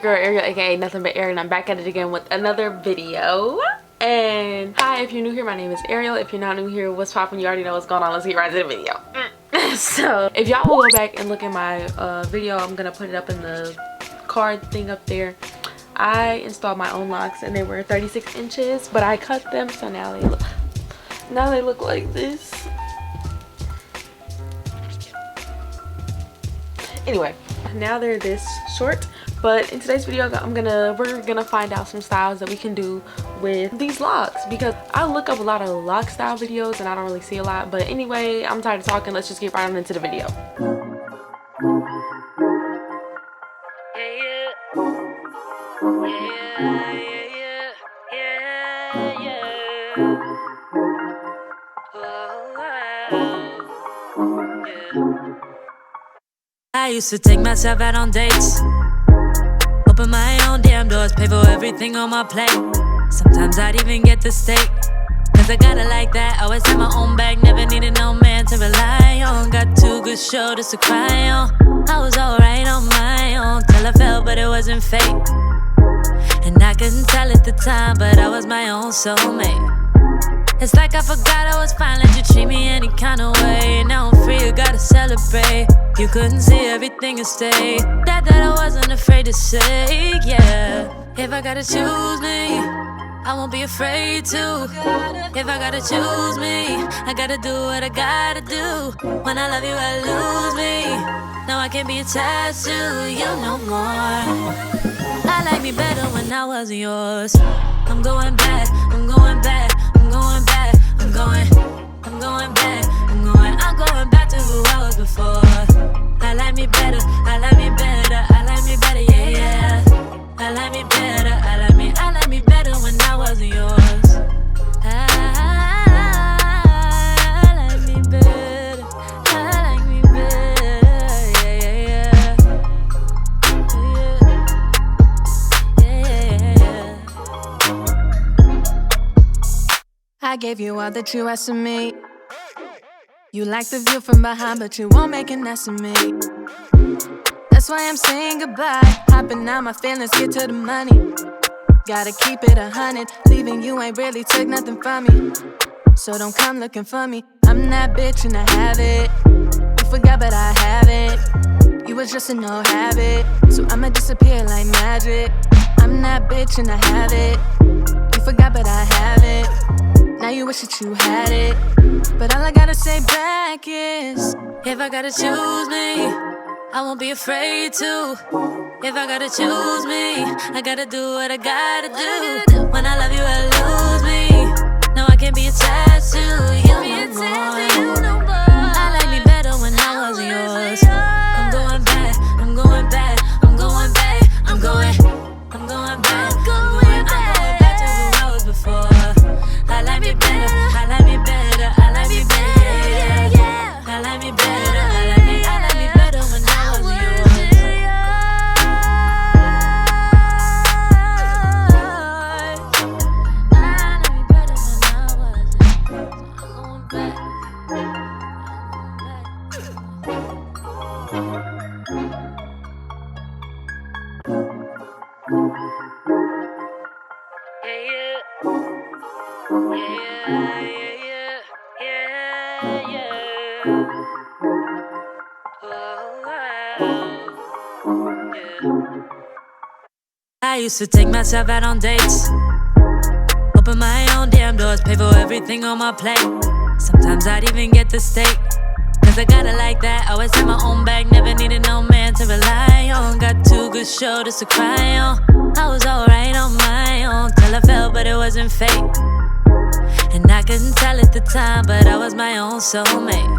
girl Ariel, aka Nothing But Ariel, and I'm back at it again with another video. And hi, if you're new here, my name is Ariel. If you're not new here, what's poppin'? You already know what's going on. Let's get right to the video. So if y'all will go back and look at my video, I'm gonna put it up in the card thing up there. I installed my own locks and they were 36 inches, but I cut them, so now they look like this. Anyway, now they're this short. But in today's video, we're gonna find out some styles that we can do with these locks, because I look up a lot of lock style videos and I don't really see a lot. But anyway, I'm tired of talking. Let's just get right on into the video. I used to take myself out on dates, open my own damn doors, pay for everything on my plate. Sometimes I'd even get the steak, cause I got it like that. Always had my own bag, never needed no man to rely on. Got two good shoulders to cry on. I was alright on my own till I fell, but it wasn't fate. And I couldn't tell at the time, but I was my own soulmate. It's like I forgot I was fine, let you treat me any kind of way. Now I'm free, you gotta celebrate. You couldn't see everything and stay. That I wasn't afraid to say, yeah. If I gotta choose me, I won't be afraid to. If I gotta choose me, I gotta do what I gotta do. When I love you, I lose me. Now I can't be attached to you no more. I like me better when I wasn't yours. I'm going back, I'm going back, I'm going back, I'm going back, I'm going back to who I was before. I like me better, I like me better, I like me better, yeah, yeah. I like me better, I like me better when I wasn't yours. I like me better, I like me better, yeah, yeah. I gave you all that you asked of me. You like the view from behind, but you won't make an ass of me. That's why I'm saying goodbye. Hopping out my feelings, get to the money. Gotta keep it 100. Leaving you ain't really took nothing from me. So don't come looking for me. I'm that bitch and I have it. You forgot but I have it. You was just a no habit, so I'ma disappear like magic. I'm that bitch and I have it. You forgot but I have it. Now you wish that you had it. But all I gotta say back is, if I gotta choose me, I won't be afraid to. If I gotta choose me, I gotta do what I gotta do. When I love you, I lose me. No, I can't be attached to you no more. I like me better when I wasn't yours. I'm going back, I'm going back, I'm going back, I'm going back, I'm going back to who I was before. I like me better, I like me better, I like me better, yeah, yeah. I like me better, I like me better when I wasn't yours. I like me better when I wasn't. I'm going back. I used to take myself out on dates, open my own damn doors, pay for everything on my plate. Sometimes I'd even get the steak, cause I got it like that. Always had my own bag, never needed no man to rely on. Got two good shoulders to cry on. I was alright on my own till I fell, but it wasn't fate. And I couldn't tell at the time, but I was my own soulmate.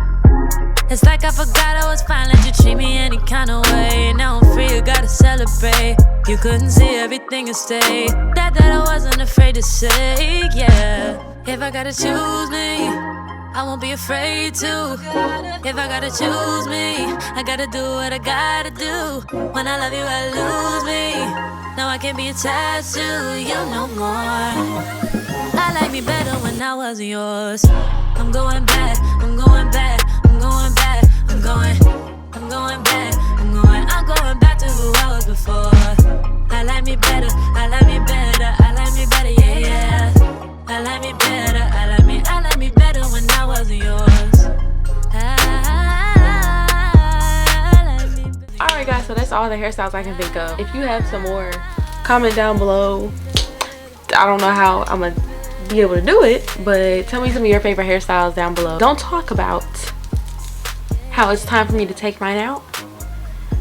It's like I forgot I was fine, let you treat me any kind of way. Now I'm free, you gotta celebrate. You couldn't see everything and stay. That I wasn't afraid to say, yeah. If I gotta choose me, I won't be afraid to. If I gotta choose me, I gotta do what I gotta do. When I love you, I lose me. Now I can't be attached to you no more. I like me better when I wasn't yours. I'm going back, I'm going back, I'm going back, I'm going back, I'm going back to who I was before. I like me better, I like me better, I like me better, yeah, yeah. I like me better, I like me better when I wasn't yours. Alright guys, so that's all the hairstyles I can think of. If you have some more, comment down below. I don't know how I'm gonna be able to do it, but tell me some of your favorite hairstyles down below. Don't talk about how it's time for me to take mine out.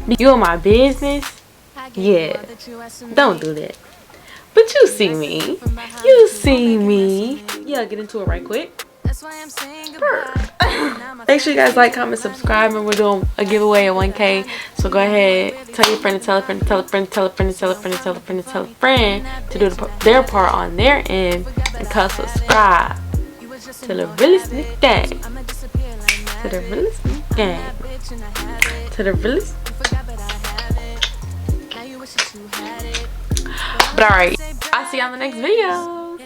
You in my business? Yeah, don't do that. But you see me. You see me. Yeah, get into it right quick. Make sure you guys like, comment, subscribe, and we're doing a giveaway at 1K. So go ahead, tell your friend to tell a friend to tell a friend to tell a friend to tell a friend to tell a friend to tell a friend to do their part on their end and subscribe to the realest gang. To the realest gang. To the realest. But alright, I'll see you on the next video.